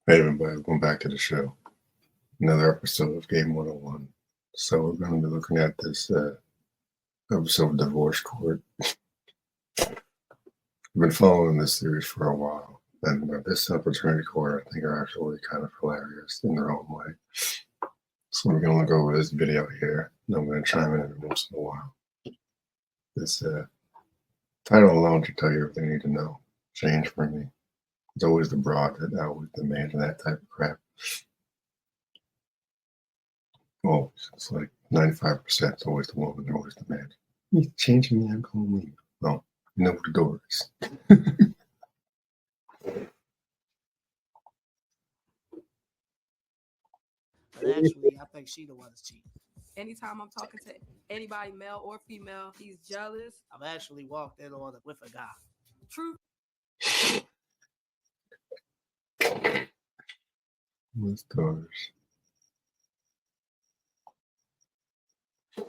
Hey everybody, welcome back to the show. Another episode of Game 101. So we're going to be looking at this episode of Divorce Court. I've been following this series for a while, and this opportunity court I think are actually kind of hilarious in their own way. So we're going to go over this video here, and I'm going to chime in every once in a while. This title alone should tell you everything you need to know. Change for me. It's always the broad that always demands that type of crap. Always. It's like 95%. It's always the woman that always demands. You change me, I'm going to leave. No, you know what the door is. But actually, I think she the one that's cheating. Anytime I'm talking to anybody, male or female, he's jealous. I've actually walked in on it with a guy. True. What's doors? I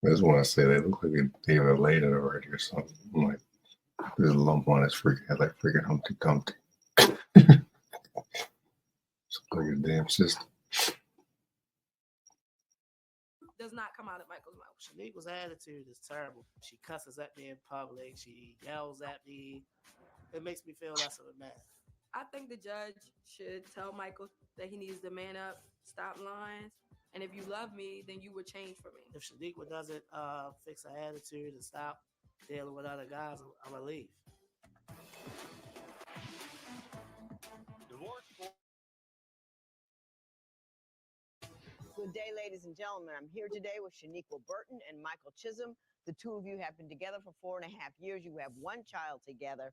just want to say they look like they were laid it already or something. I'm like, there's a lump on his freaking head, like freaking Humpty Dumpty. It's like a damn system. Does not come out of Michael's mouth. Shaniqua's attitude is terrible. She cusses at me in public. She yells at me. It makes me feel less of a man. I think the judge should tell Michael that he needs to man up, stop lying, and if you love me, then you would change for me. If Shaniqua doesn't fix her attitude and stop dealing with other guys, I'm gonna leave. Good day, ladies and gentlemen. I'm here today with Shaniqua Burton and Michael Chisholm. The two of you have been together for 4.5 years. You have one child together.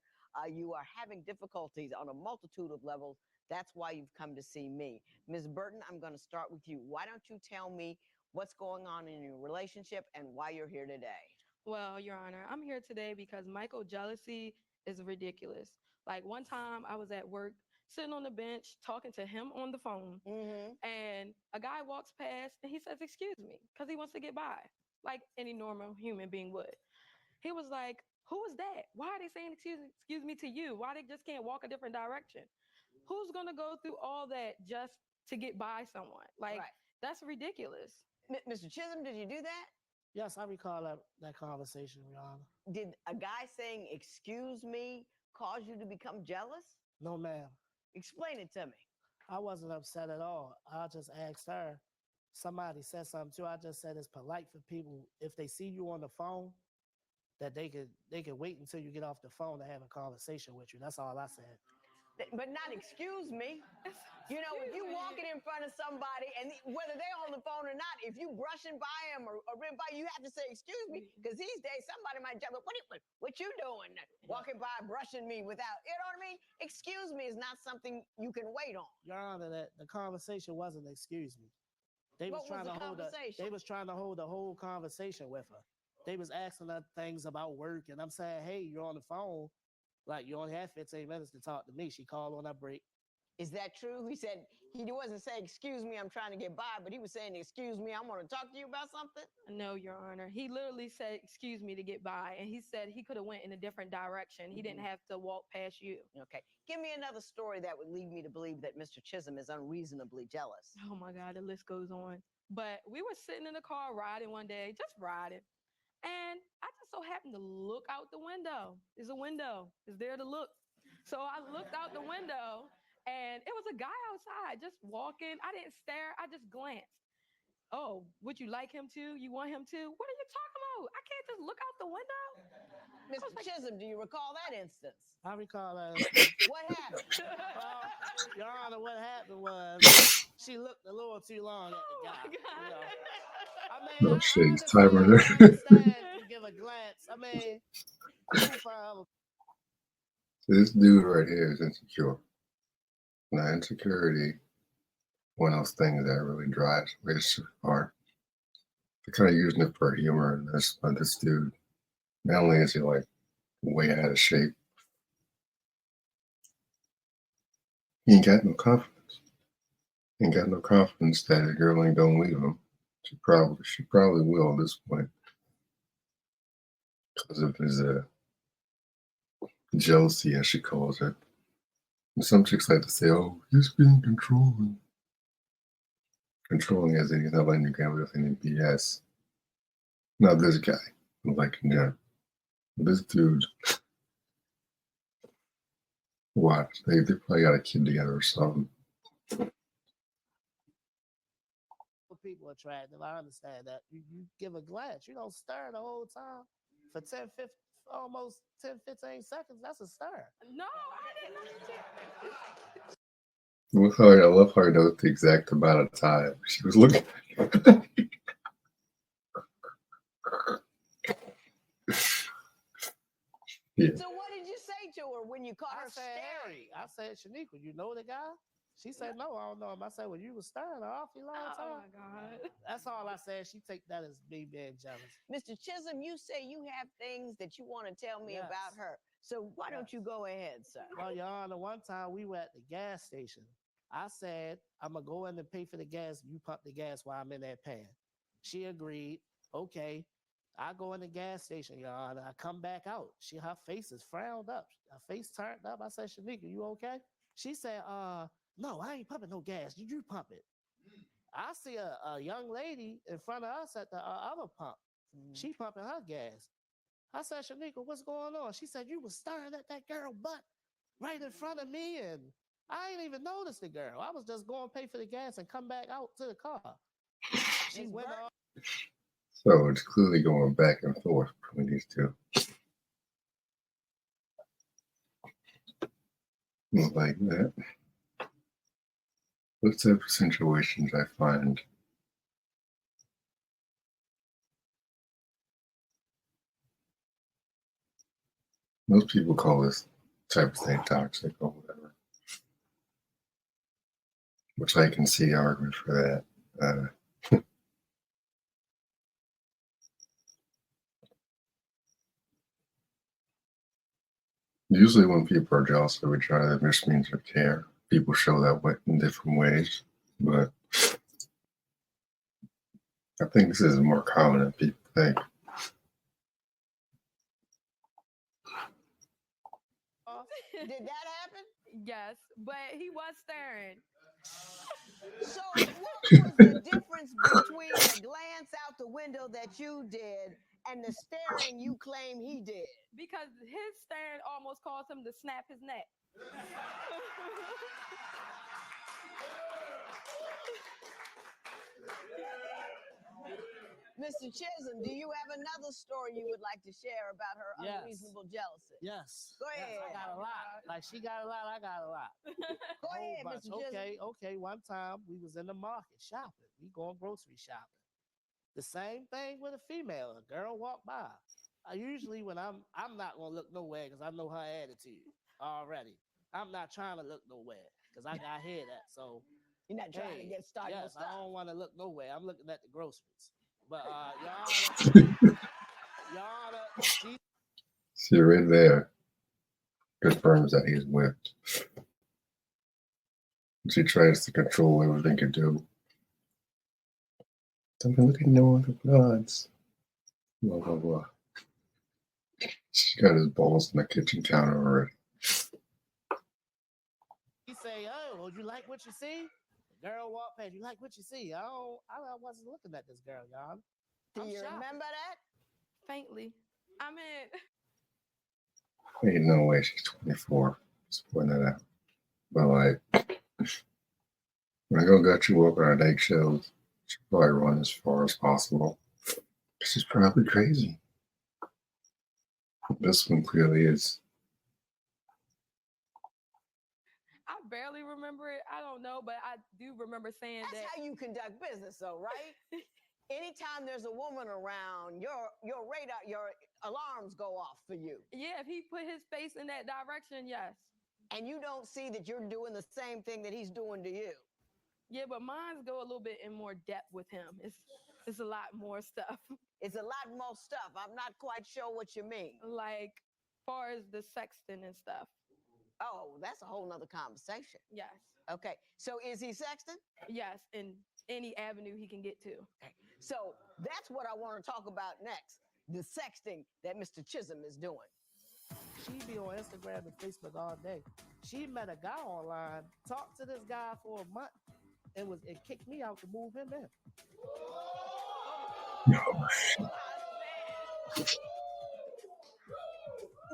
You are having difficulties on a multitude of levels. That's why you've come to see me. Ms. Burton, I'm going to start with you. Why don't you tell me what's going on in your relationship and why you're here today? Well, Your Honor, I'm here today because Michael's jealousy is ridiculous. Like one time I was at work, sitting on the bench, talking to him on the phone, and a guy walks past and he says, "Excuse me," because he wants to get by, like any normal human being would. He was like, "Who is that? Why are they saying excuse me to you? Why they just can't walk a different direction? Who's gonna go through all that just to get by someone? Like that's ridiculous." Mr. Chisholm, did you do that? Yes, I recall that conversation, Your Honor. Did a guy saying "excuse me" cause you to become jealous? No, ma'am. Explain it to me. I wasn't upset at all. I just asked her. Somebody said something too. I just said it's polite for people if they see you on the phone that they could wait until you get off the phone to have a conversation with you. That's all I said. But not excuse me. You know, if you walking in front of somebody and whether they're on the phone or not, if you brushing by them or riding by, you have to say excuse me, because these days somebody might jump. What you doing? Walking by, brushing me without, you know what I mean? Excuse me is not something you can wait on. Your Honor, that the conversation wasn't excuse me. They was trying to hold the whole conversation with her. They was asking her things about work, and I'm saying, "Hey, you're on the phone. Like, you only have 15 minutes to talk to me." She called on her break. Is that true? He said he wasn't saying, "Excuse me, I'm trying to get by," but he was saying, "Excuse me, I want to talk to you about something." No, Your Honor. He literally said, "Excuse me," to get by, and he said he could have went in a different direction. He didn't have to walk past you. Okay. Give me another story that would lead me to believe that Mr. Chisholm is unreasonably jealous. Oh my God, the list goes on. But we were sitting in the car riding one day, just riding. And I just so happened to look out the window. There's a window. It's there to look. So I looked out the window and it was a guy outside just walking. I didn't stare. I just glanced. "Oh, would you like him to? You want him to?" What are you talking about? I can't just look out the window. Mr. Chisholm, do you recall that instance? I recall that. What happened? Your Honor, what happened was she looked a little too long at the guy. You know? I mean, Oh shit, he's I understand to give a glance. I mean, this dude right here is insecure. Now, insecurity, one of those things that really drives relationships apart. They're kind of using it for humor in this, but this dude, not only is he like way out of shape, he ain't got no confidence. He ain't got no confidence that a girl ain't gonna leave him. She probably will at this point because of his jealousy, as she calls it. And some chicks like to say, "Oh, he's being controlling." Controlling as in he's not letting you get away with any BS. Not this guy. Like, yeah, this dude. Watch, they probably got a kid together or something. People attractive. I understand that. You give a glance. You don't stir the whole time for 10, 15, almost 10, 15 seconds. That's a stir. No, I didn't. I love how he knows the exact amount of time she was looking at Yeah. So what did you say to her when you caught her staring? I said, Shaniqua, you know the guy? She said, no, I don't know him. I said, well, you was staring an awfully long time. Oh, my God. That's all I said. She take that as me being jealous. Mr. Chisholm, you say you have things that you want to tell me about her. So why don't you go ahead, sir? Well, Your Honor, one time we were at the gas station. I said, I'm going to go in and pay for the gas. You pump the gas while I'm in there paying. She agreed. Okay. I go in the gas station, Your Honor. I come back out. Her face is frowned up. Her face turned up. I said, Shaniqua, you okay? She said, no, I ain't pumping no gas. You pump it. I see a young lady in front of us at the other pump. She pumping her gas. I said, Shaniqua, what's going on? She said, you was staring at that girl butt right in front of me, and I ain't even noticed the girl. I was just going to pay for the gas and come back out to the car. She went on. So it's clearly going back and forth between these two. Like that. Those type of situations I find most people call this type of thing toxic or whatever. Which I can see argument for that. Usually when people are jealous of each other, this means they care. People show that way in different ways, but I think this is more common than people think. Did that happen? Yes, but he was staring. So what was the difference between the glance out the window that you did and the staring you claim he did? Because his staring almost caused him to snap his neck. Mr. Chisholm, do you have another story you would like to share about her unreasonable jealousy? Yes. Go ahead. Yes, I got a lot. Like she got a lot, I got a lot. Go ahead, Mr. Chisholm. Okay. One time we was in the market shopping. We going grocery shopping. The same thing with a female. A girl walked by. Usually when I'm not gonna look nowhere because I know her attitude already. I'm not trying to look nowhere because I got hear that. So you're not trying to get started. Yes, I don't want to look nowhere. I'm looking at the groceries. But Your Honor, see right there confirms that he's whipped. She tries to control everything you do. Don't be looking no other gods. Blah blah blah. She got his balls in the kitchen counter already. He say, "Oh, well, you like what you see?" The girl walked past. You like what you see? I wasn't looking at this girl, y'all. Do you remember that? Faintly. I mean, Ain't no way she's 24. Just pointing that out. But like, when I go got you walking on eggshells, she'll probably run as far as possible. She's probably crazy. This one clearly is. I barely remember it. I don't know, but I do remember saying That's how you conduct business, though, right? Anytime there's a woman around, your radar, your alarms go off for you. Yeah, if he put his face in that direction, yes. And you don't see that you're doing the same thing that he's doing to you. Yeah, but mine go a little bit in more depth with him. It's a lot more stuff. It's a lot more stuff. I'm not quite sure what you mean. Like, far as the sexting and stuff. Oh, that's a whole nother conversation. Yes. Okay. So is he sexting? Yes, in any avenue he can get to. Okay. So that's what I want to talk about next. The sexting that Mr. Chisholm is doing. She be on Instagram and Facebook all day. She met a guy online, talked to this guy for a month, and kicked me out to move him in.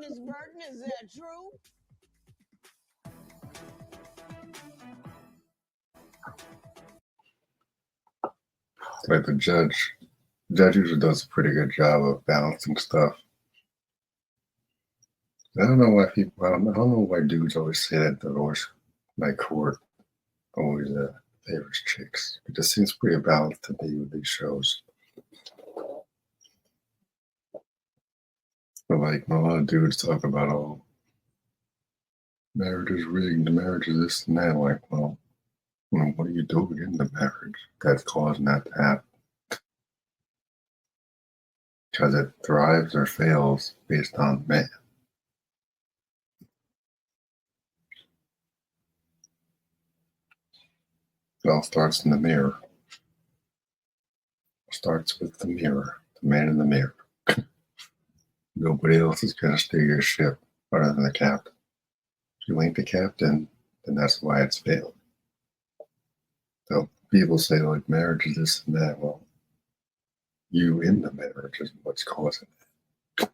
Ms. Burton, is that true? Like the judge usually does a pretty good job of balancing stuff. I don't know why dudes always say that divorce, like court, always favors chicks. It just seems pretty balanced to me with these shows. But like a lot of dudes talk about, oh, marriage is rigged, the marriage is this and that. Like, well, what are you doing in the marriage that's causing that to happen? Because it thrives or fails based on man. It all starts in the mirror. It starts with the mirror, the man in the mirror. Nobody else is going to steer your ship other than the captain. If you ain't the captain, then that's why it's failed. So people say, like, marriage is this and that. Well, you in the marriage is what's causing it.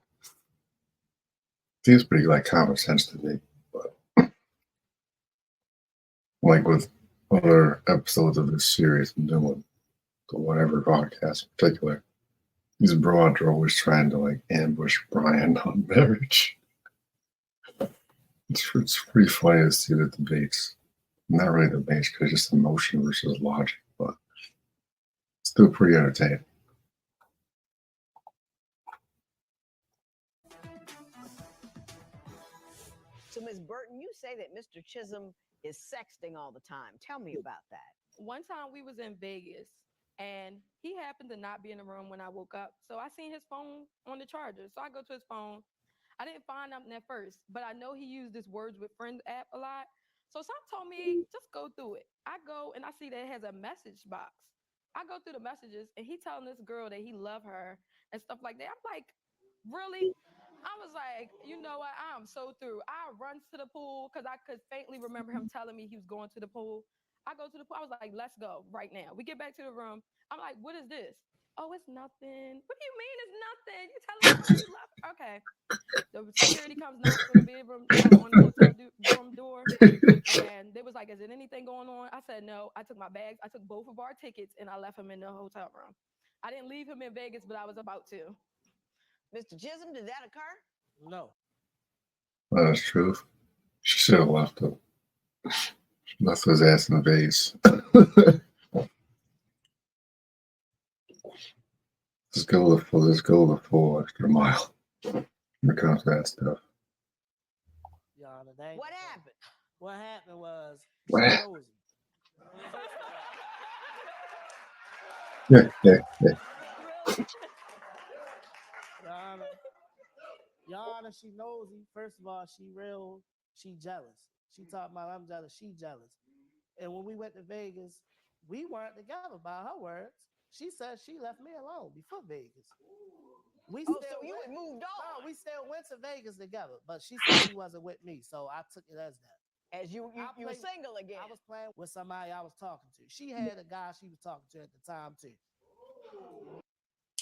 Seems pretty like common sense to me. But like with other episodes of this series I'm doing, the whatever podcast in particular, these broads are always trying to like ambush Brian on marriage. It's pretty funny to see the debates. Not really debates, because it's just emotion versus logic, but still pretty entertaining. So, Ms. Burton, you say that Mr. Chisholm is sexting all the time. Tell me about that. One time we was in Vegas and he happened to not be in the room when I woke up. So I seen his phone on the charger. So I go to his phone. I didn't find nothing at first, but I know he used this Words with Friends app a lot. So something told me, just go through it. I go and I see that it has a message box. I go through the messages and he telling this girl that he love her and stuff like that. I'm like, really? I was like, you know what? I'm so through. I run to the pool because I could faintly remember him telling me he was going to the pool. I go to the pool. I was like, let's go right now. We get back to the room. I'm like, what is this? Oh, it's nothing. What do you mean it's nothing? You telling me that you love her? Okay. The security comes knocks on the bedroom, on the hotel room door. And they was like, is there anything going on? I said, no. I took my bags. I took both of our tickets and I left him in the hotel room. I didn't leave him in Vegas, but I was about to. Mr. Chisholm, did that occur? No. That's true. She should have left him. She left his ass in the vase. Let's go the full extra mile when it comes to that stuff. What happened? What happened was What? she nosy. Yeah. Your Honor, she nosy. First of all, she jealous. She talking about I'm jealous, she jealous. And when we went to Vegas, we weren't together by her words. She said she left me alone before Vegas. So you had moved on. No, we still went to Vegas together, but she said she wasn't with me, so I took it as that. As you were single again. I was playing with somebody I was talking to. She had a guy she was talking to at the time too.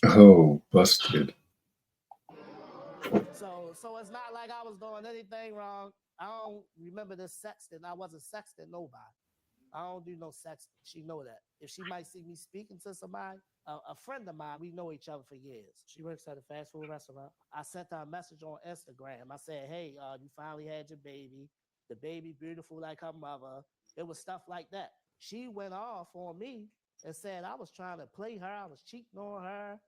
Oh, busted. So it's not like I was doing anything wrong. I don't remember this sexting. I wasn't sexting nobody. I don't do no sexting. She know that. If she might see me speaking to somebody, a friend of mine, we know each other for years. She works at a fast food restaurant. I sent her a message on Instagram. I said, hey, you finally had your baby. The baby beautiful like her mother. It was stuff like that. She went off on me and said I was trying to play her. I was cheating on her.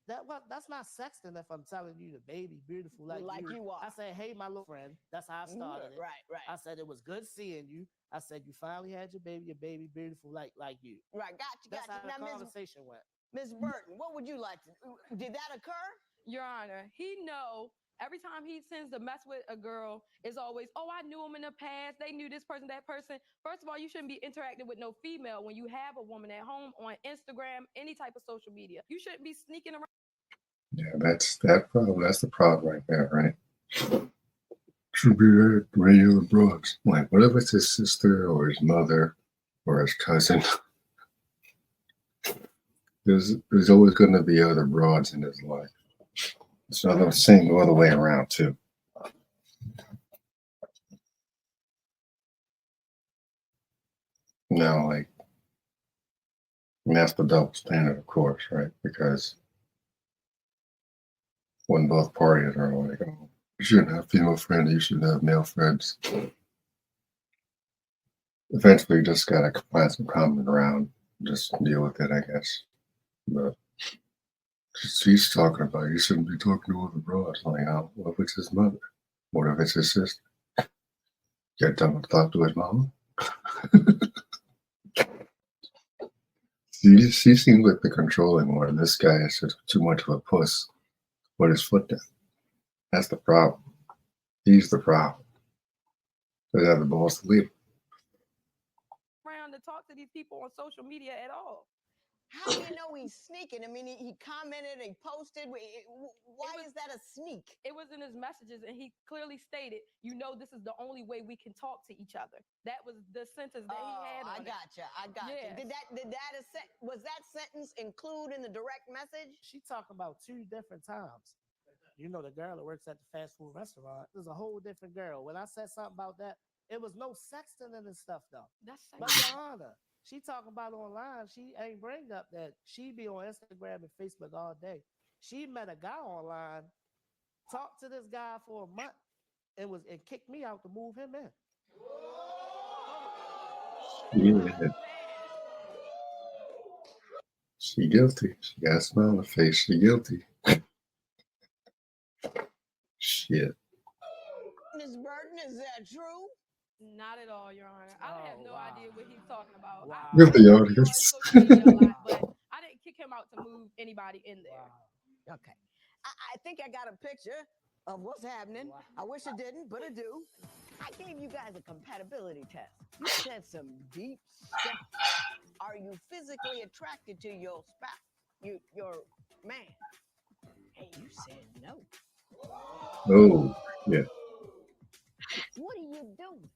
That's not sexting if I'm telling you the baby beautiful like you are. I said, hey, my little friend. That's how I started it. Right. I said it was good seeing you. I said you finally had your baby beautiful like you. Right, got you. That's how Now, the conversation went. Ms. Burton, what would you like to? Did that occur? Your Honor, he know every time he sends to mess with a girl, it's always, oh, I knew him in the past. They knew this person, that person. First of all, you shouldn't be interacting with no female when you have a woman at home on Instagram, any type of social media. You shouldn't be sneaking around. Yeah, that's the problem right there, right? should be there regular broads. Like, what if it's his sister or his mother or his cousin? There's always going to be other broads in his life. So I'm saying all the way around too. Now, like, and that's the double standard, of course, right? Because when both parties are like, oh, you shouldn't have female friends, you should have male friends. Eventually, you just gotta find some common ground, just deal with it, I guess. But she's talking about you shouldn't be talking to other broads. Like, oh, what if it's his mother? What if it's his sister? Get done to talk to his mama? She seems like the controlling one. This guy is just too much of a puss. Put his foot down. That's the problem. He's the problem. They have the balls to leave. Around to talk to these people on social media at all. How do you know he's sneaking? I mean, he commented, he posted. Why is that a sneak? It was in his messages, and he clearly stated, "You know, this is the only way we can talk to each other." That was the sentence that he had. I gotcha. Yes. Was that sentence included in the direct message? She talking about two different times. You know, the girl that works at the fast food restaurant is a whole different girl. When I said something about that, it was no sexting and stuff though. That's but Your Honor, she talking about online. She ain't bring up that she be on Instagram and Facebook all day. She met a guy online, talked to this guy for a month, and kicked me out to move him in. Yeah. She guilty. She got a smile on her face. She guilty. Shit. Ms. Burton, is that true? Not at all, Your Honor. I have no idea what he's talking about. Wow. You're the audience. But I didn't kick him out to move anybody in there. Wow. Okay. I think I got a picture of what's happening. Wow. I wish I didn't, but I do. I gave you guys a compatibility test. You said some deep stuff. Are you physically attracted to your spouse, your man? Hey, you said no. Oh, yeah. What are you doing?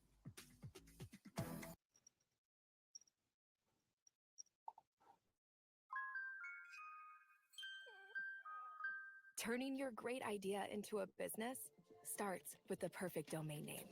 Turning your great idea into a business starts with the perfect domain name.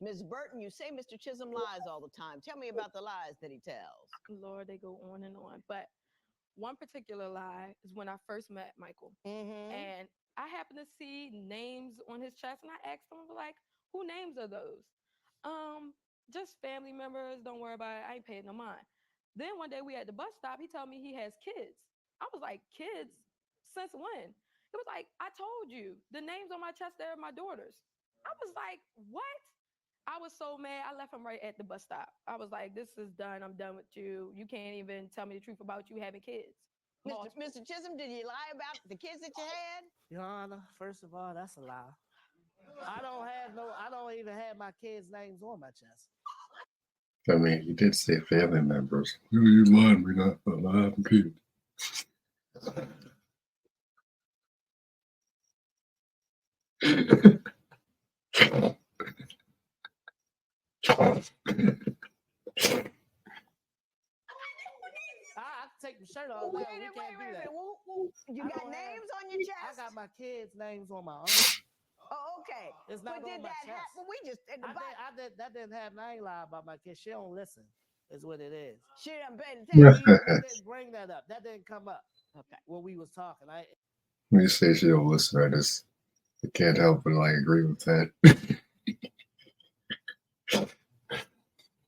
Ms. Burton, you say Mr. Chisholm lies all the time. Tell me about the lies that he tells. Lord, they go on and on. But one particular lie is when I first met Michael. And I happened to see names on his chest, and I asked him, like, who names are those? Just family members. Don't worry about it. I ain't paying no mind. Then one day we at the bus stop, he told me he has kids. I was like, kids? Since when? He was like, I told you. The names on my chest, they're my daughters. I was like, what? I was so mad. I left him right at the bus stop. I was like, this is done. I'm done with you. You can't even tell me the truth about you having kids. Mr. Chisholm, did you lie about the kids that you had? Your Honor, first of all, that's a lie. I don't even have my kids' names on my chest. I mean, he did say family members. You lying, we're not alive kids. I take the shirt off. Wait a minute. You got names on your chest? I got my kids' names on my arm. Oh, okay. It's not but on my chest. Well, we just that didn't happen. I ain't lie about my kids. She don't listen. Is what it is. She done been telling you didn't bring that up. That didn't come up. Okay. When we was talking, When you say she don't listen, I can't help but agree with that.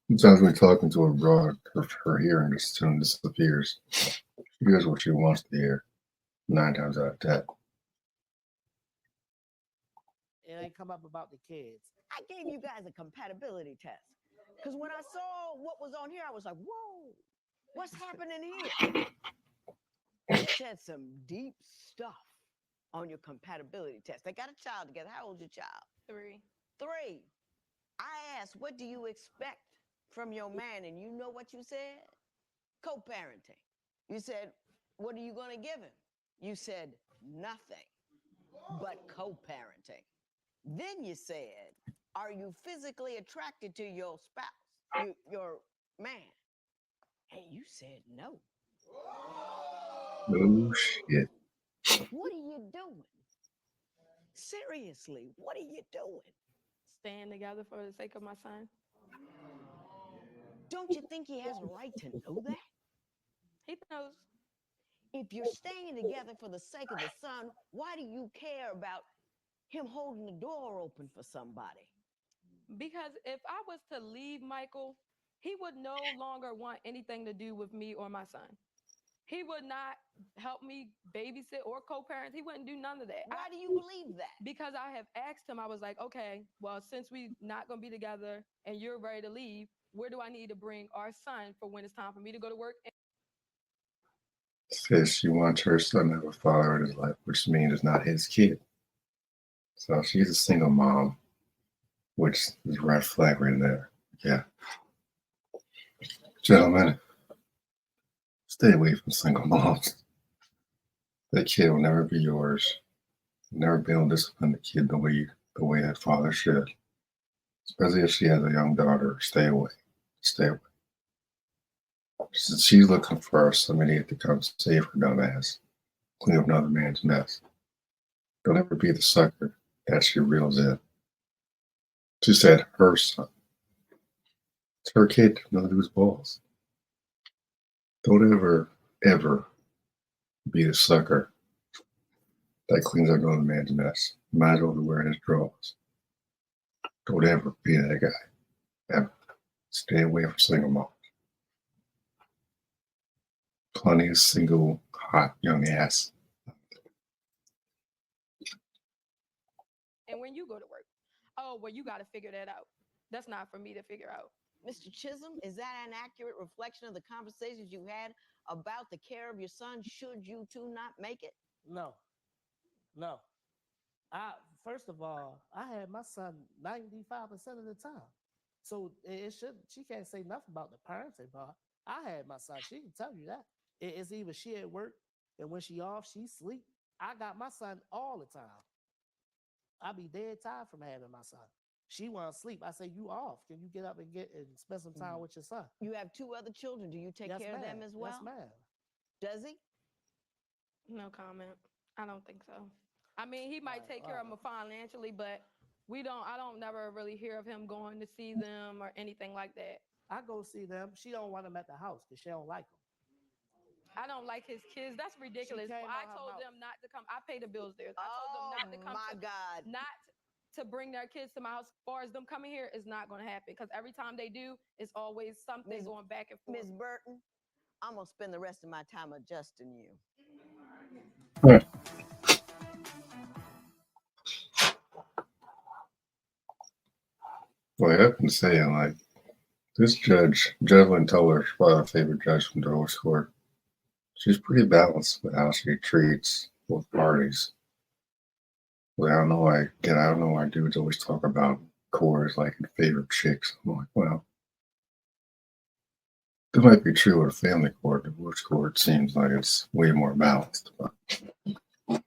Sometimes when talking to a broad, her hearing just soon disappears. She hears what she wants to hear. 9 times out of 10. It ain't come up about the kids. I gave you guys a compatibility test. Because when I saw what was on here, I was like, whoa, what's happening here? You said some deep stuff on your compatibility test. They got a child together. How old's your child? 3. 3. I asked, what do you expect from your man? And you know what you said? Co-parenting. You said, what are you going to give him? You said, nothing but co-parenting. Then you said, are you physically attracted to your spouse, your man? And you said no. Oh, shit. What are you doing? Seriously, what are you doing? Staying together for the sake of my son. Don't you think he has a right to know that? He knows. If you're staying together for the sake of the son, why do you care about him holding the door open for somebody? Because if I was to leave Michael, he would no longer want anything to do with me or my son. He would not help me babysit or co-parent. He wouldn't do none of that. Why do you believe that? Because I have asked him, I was like, okay, well, since we're not going to be together and you're ready to leave, where do I need to bring our son for when it's time for me to go to work? Says she wants her son to have a father in his life, which means it's not his kid. So she's a single mom, which is a red flag right there. Yeah. Gentlemen, stay away from single moms. That kid will never be yours. You'll never be able to discipline the kid the way that father should. Especially if she has a young daughter. Stay away. Stay away. She's looking for some idiot to come save her dumb ass. Clean up another man's mess. Don't ever be the sucker that she reels in. She said her son. It's her kid. Nothing to do with balls. Don't ever be the sucker that cleans up another man's mess. Might as well be wearing his drawers. Don't ever be that guy. Ever. Stay away from single moms. Plenty of single, hot, young ass. And when you go to work, oh, well, you got to figure that out. That's not for me to figure out. Mr. Chisholm, is that an accurate reflection of the conversations you had about the care of your son should you two not make it? No. First of all, I had my son 95% of the time. So she can't say nothing about the parenting part. I had my son. She can tell you that. It's either she at work and when she off, she sleep. I got my son all the time. I be dead tired from having my son. She want to sleep. I say, you off. Can you get up and spend some time with your son? You have 2 other children. Do you take care of them as well? Yes, ma'am. Does he? No comment. I don't think so. I mean, he might take care of them financially, but I don't never really hear of him going to see them or anything like that. I go see them. She don't want them at the house because she don't like them. I don't like his kids. That's ridiculous. I told them not to come. I pay the bills there. I told them not to come. My God. Not to bring their kids to my house. As far as them coming here, is not going to happen because every time they do, it's always something going back and forth. Ms. Burton, I'm going to spend the rest of my time adjusting you. Well, I have been saying, like, this judge, Judlyn Teller, is probably my favorite judge from divorce court. She's pretty balanced with how she treats both parties. Well, I don't know why dudes always talk about courts like favorite chicks. I'm like, well, it might be true with a family court. Divorce court seems like it's way more balanced. But it's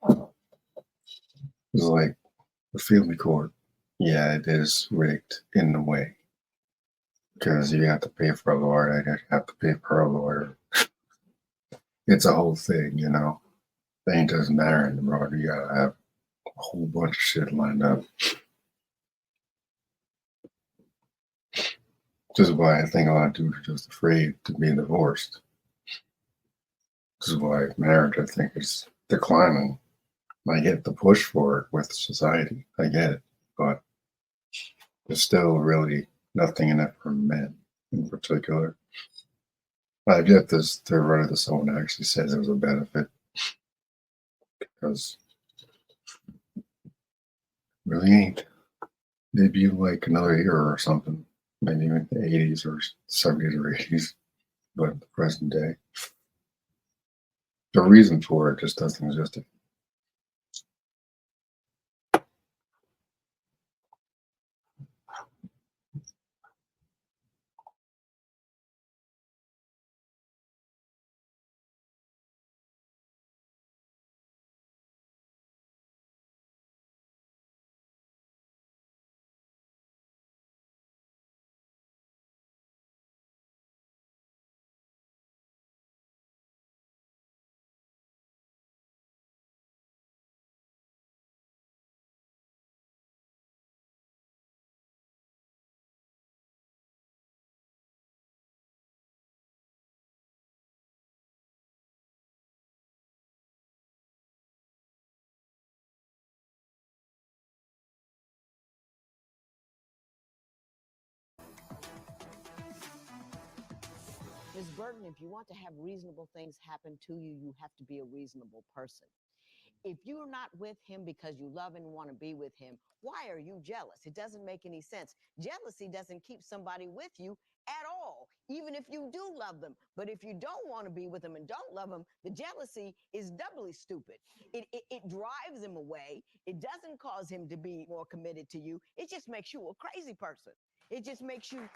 like the family court. Yeah, it is rigged in a way. Because you have to pay for a lawyer, I have to pay for a lawyer. It's a whole thing, you know. Thing doesn't matter anymore. You gotta have a whole bunch of shit lined up. This is why I think a lot of dudes are just afraid to be divorced. This is why marriage, I think, is declining. I get the push for it with society. I get it. But there's still really nothing in it for men in particular. I've yet to run into someone that actually says it was a benefit. Because really ain't. Maybe like another era or something. Maybe in the 80s or 70s or 80s. But in the present day, the reason for it just doesn't exist. Burton, if you want to have reasonable things happen to you, you have to be a reasonable person. If you're not with him because you love and want to be with him, why are you jealous? It doesn't make any sense. Jealousy doesn't keep somebody with you at all, even if you do love them. But if you don't want to be with them and don't love them, the jealousy is doubly stupid. It drives him away. It doesn't cause him to be more committed to you. It just makes you a crazy person. It just makes you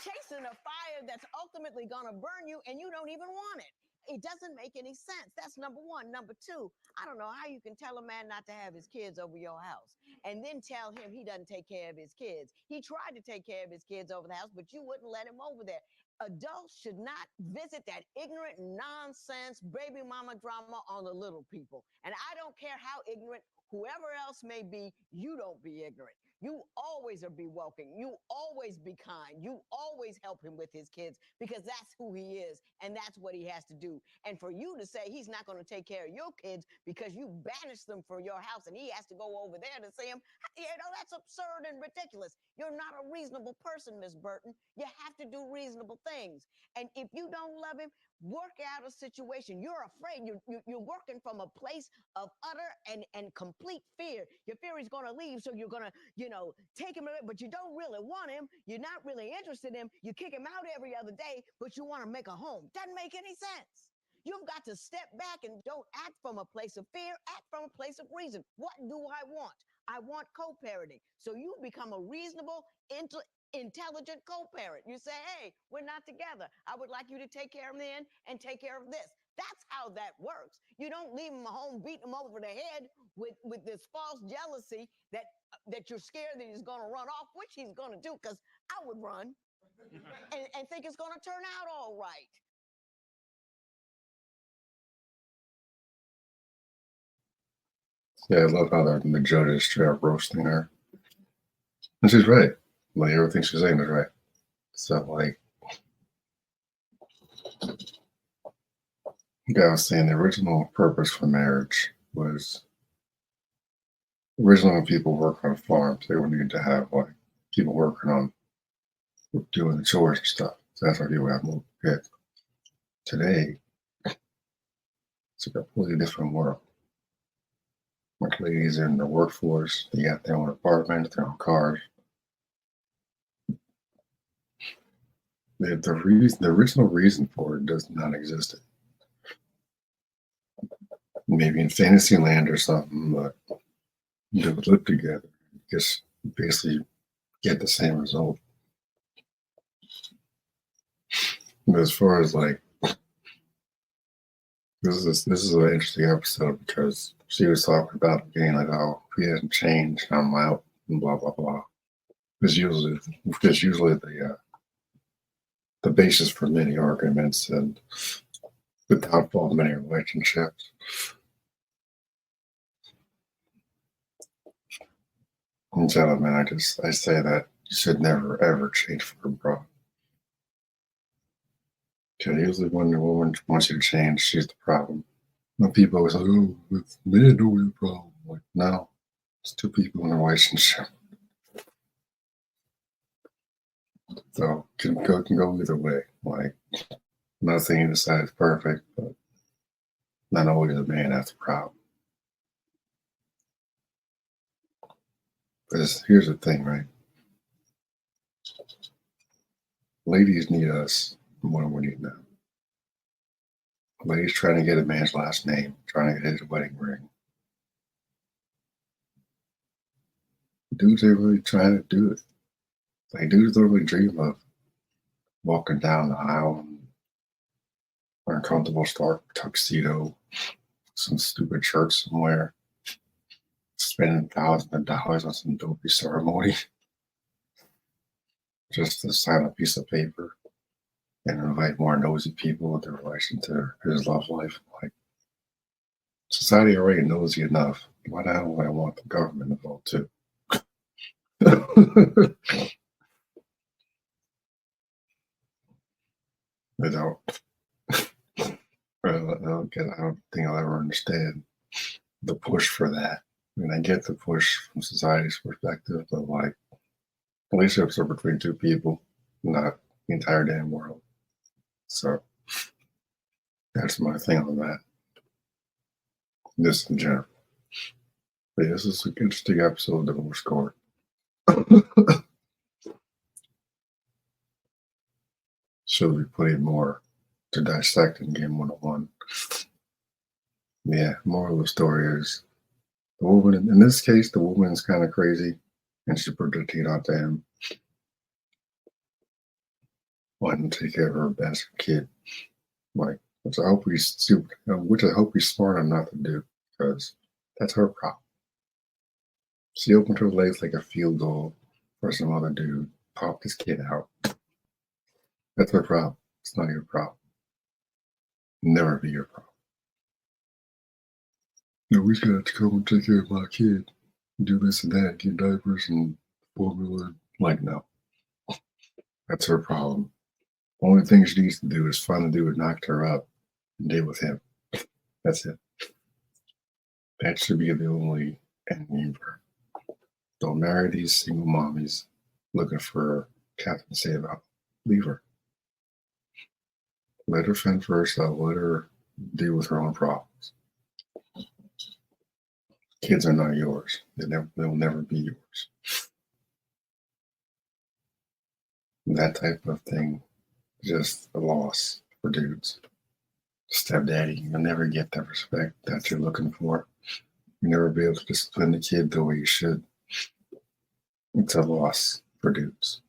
chasing a fire that's ultimately going to burn you and you don't even want it. It doesn't make any sense. That's number one. Number two, I don't know how you can tell a man not to have his kids over your house and then tell him he doesn't take care of his kids. He tried to take care of his kids over the house, but you wouldn't let him over there. Adults should not visit that ignorant nonsense baby mama drama on the little people. And I don't care how ignorant whoever else may be, you don't be ignorant. You always are be welcoming. You always be kind. You always help him with his kids because that's who he is and that's what he has to do. And for you to say he's not going to take care of your kids because you banished them from your house and he has to go over there to see them, that's absurd and ridiculous. You're not a reasonable person, Miss Burton. You have to do reasonable things. And if you don't love him, work out a situation. You're afraid. You're working from a place of utter and complete fear. Your fear is going to leave, so you're going to, take him away, but you don't really want him. You're not really interested in him. You kick him out every other day, but you want to make a home. Doesn't make any sense. You've got to step back and don't act from a place of fear. Act from a place of reason. What do I want? I want co-parenting. So you become a reasonable, intelligent co-parent. You say, hey, we're not together. I would like you to take care of men and take care of this. That's how that works. You don't leave him at home, beat him over the head with this false jealousy that you're scared that he's going to run off, which he's going to do, because I would run and think it's going to turn out all right. Yeah, I love how the judge is straight up roasting her. And she's right. Like, everything she's saying is right. So, like, I was saying the original purpose for marriage was originally when people work on farms, they would need to have, like, people working on doing the chores and stuff. So that's why people have more kids. Today, it's a completely different world. Like, ladies in the workforce, they got their own apartments, their own cars. The original reason for it does not exist. Maybe in fantasy land or something, but they would live together. Just basically get the same result. But as far as like, this is an interesting episode because she was talking about being like, oh, he hasn't changed, I'm out, and blah blah blah. Because usually the basis for many arguments and the downfall of many relationships. And gentlemen, I say that you should never ever change for a bro. Because usually when the woman wants you to change, she's the problem. When people always like, oh, it's men don't be the problem. Like, no, it's two people in a relationship. So can go either way. Like, I'm not saying either side is perfect, but not always the man that's the problem. Because here's the thing, right? Ladies need us more than we need them. Ladies trying to get a man's last name, trying to get his wedding ring. Dudes are really trying to do it. Like, dudes don't really dream of walking down the aisle in an uncomfortable stark tuxedo, some stupid shirt somewhere, spending thousands of dollars on some dopey ceremony just to sign a piece of paper and invite more nosy people into relation to his love life. Like, society already nosy enough. Why the hell would I want the government involved too? I don't think I'll ever understand the push for that. I mean, I get the push from society's perspective, but like, relationships are between two people. not the entire damn world. So that's my thing on that. This in general. But this is an interesting episode of Divorce Court. Should we put more to dissect in Game 101? Yeah, moral of the story is the woman, in this case, the woman's kind of crazy and she projected onto him, wanting to take care of her best kid. Like, which I hope he's smart enough to do, because that's her problem. She opened her legs like a field goal for some other dude, popped his kid out. That's her problem. It's not your problem. Never be your problem. No, we got to come and take care of my kid, do this and that, get diapers and formula. Like, no. That's her problem. Only thing she needs to do is find a dude who knocked her up and deal with him. That's it. That should be the only ending for her. Don't marry these single mommies looking for Captain to say about. Leave her. Let her fend for herself. Let her deal with her own problems. Kids are not yours. They'll never be yours. That type of thing, just a loss for dudes. Stepdaddy, you'll never get that respect that you're looking for. You'll never be able to discipline the kid the way you should. It's a loss for dudes.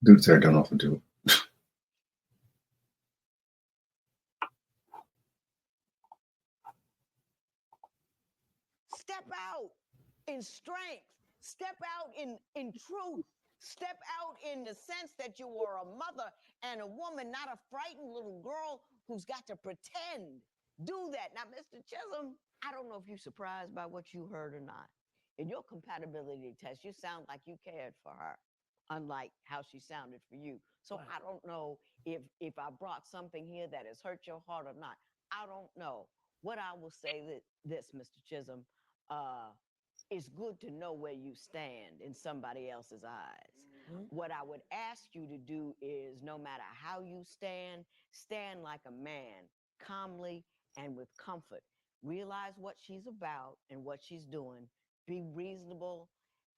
Dudes there don't know what to do. Step out in strength. Step out in truth. Step out in the sense that you are a mother and a woman, not a frightened little girl who's got to pretend. Do that. Now, Mr. Chisholm, I don't know if you're surprised by what you heard or not. In your compatibility test, you sound like you cared for her, unlike how she sounded for you. So I don't know if I brought something here that has hurt your heart or not. I don't know. What I will say this, Mr. Chisholm, it's good to know where you stand in somebody else's eyes. Mm-hmm. What I would ask you to do is, no matter how you stand like a man, calmly and with comfort. Realize what she's about and what she's doing. Be reasonable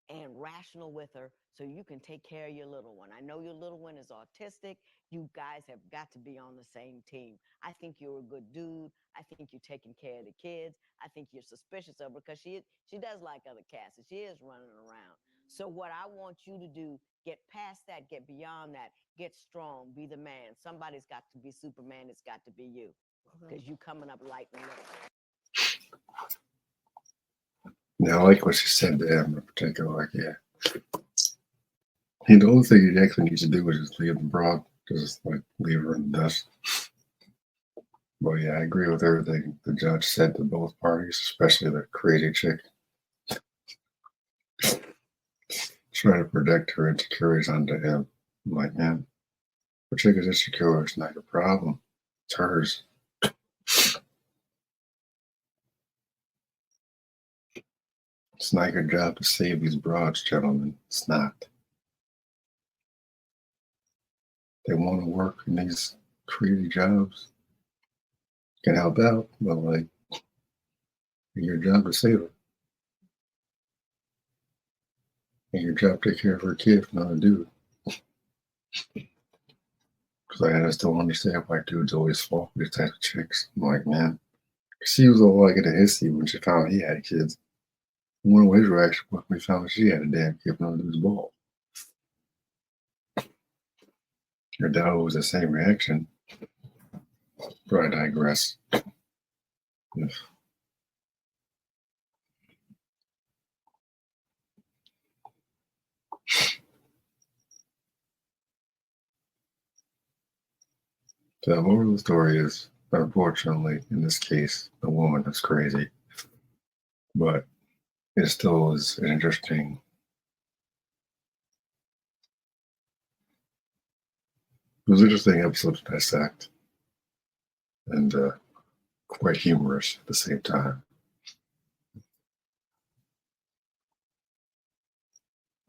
and rational with her so you can take care of your little one. I know your little one is autistic. You guys have got to be on the same team. I think you're a good dude. I think you're taking care of the kids. I think you're suspicious of her because she does like other cats and she is running around. So what I want you to do, get past that, get beyond that, get strong, be the man. Somebody's got to be Superman. It's got to be you because you coming up light and little. Now, I like what she said to him in particular. Like, yeah. The only thing he actually needs to do is just leave the broad, just like leave her in the dust. But yeah, I agree with everything the judge said to both parties, especially the crazy chick. Trying to project her insecurities onto him. I'm like, man, the chick is insecure. It's not your problem. It's hers. It's not your job to save these broads, gentlemen. It's not. They want to work in these crazy jobs. Can help out, but like, it's your job to save her. And your job to take care of her kid, not a dude. Because I just don't understand why dudes always fall for these types of chicks. I'm like, man, she was all like in a hissy when she found he had kids. One of his reactions when we found she had a damn kid from under his ball. Your dad was the same reaction. But I digress. Ugh. So the moral of the story is, unfortunately, in this case, the woman is crazy. But it still is an interesting episode to dissect. And quite humorous at the same time.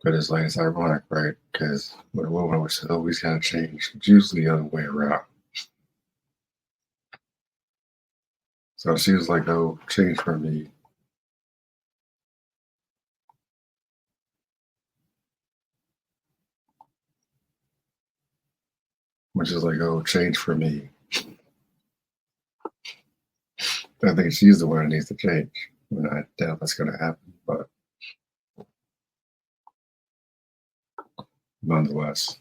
But it's like, it's ironic, right? Because when a woman was always got to change, it's usually the other way around. So she was like, oh, change for me. Which is like, oh, change for me. I think she's the one that needs to change. I mean, I doubt that's going to happen, but nonetheless.